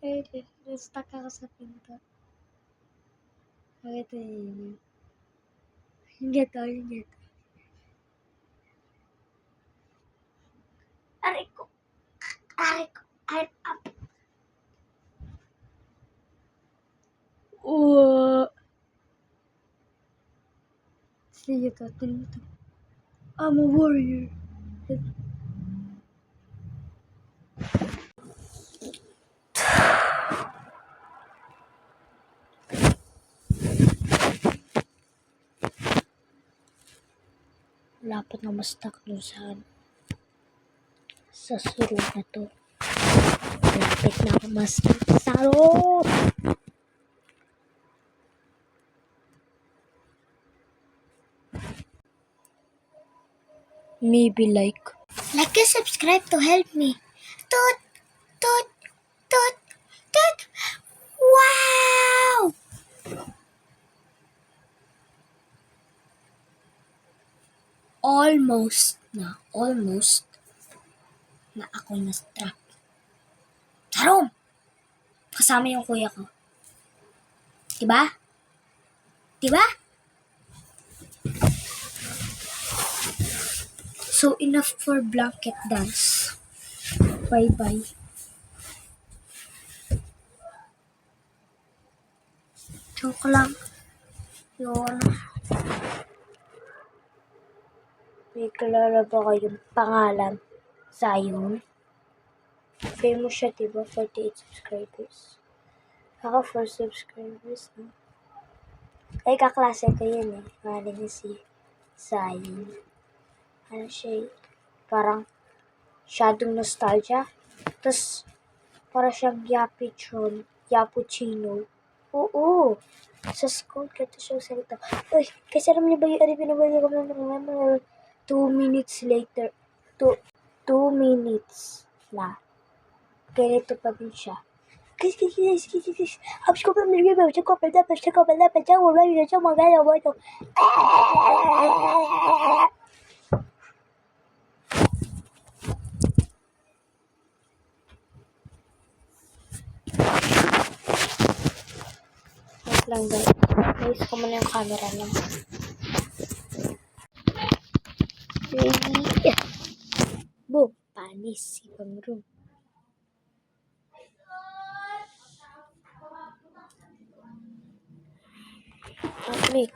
Ay, na-stuck ako sa pinto. Bakit yun? Ingat ako, ingat. Aray ko. Sige to, tingin to. I'm a warrior. Lapit na ma-stuck dun sa suro na to. Lapit na ako ma-stuck sa loob. Maybe like and subscribe to help me. Toot, toot, toot, toot. Wow! Almost na ako na-struck. Tarom! Kasama yung kuya ko. Diba? So, enough for blanket dance. Bye-bye. Joke lang. Yun. May kilala ba kayong pangalan? Zion? Famous siya, diba? 48 subscribers. Ako 4 subscribers, no? Ay, kaklase ko yun, eh. Pangalan niya si Zion. Ano siya, parang shadow nostalgia. Tapos, para siyang Yapuchino. Oo. Sa school, kaya siya salita. Uy, kasi alam niyo ba yung pinabalik ko ng 2 minutes later. 2 minutes na. Ganito pa din siya. Guys. Habis ko pa nilagay ba? Siya ko pa dapat. Wala yun siya magalaw mo ito. Wait lang guys. Ayos ko muna yung camera lang. Boom! Panis ibang room. Take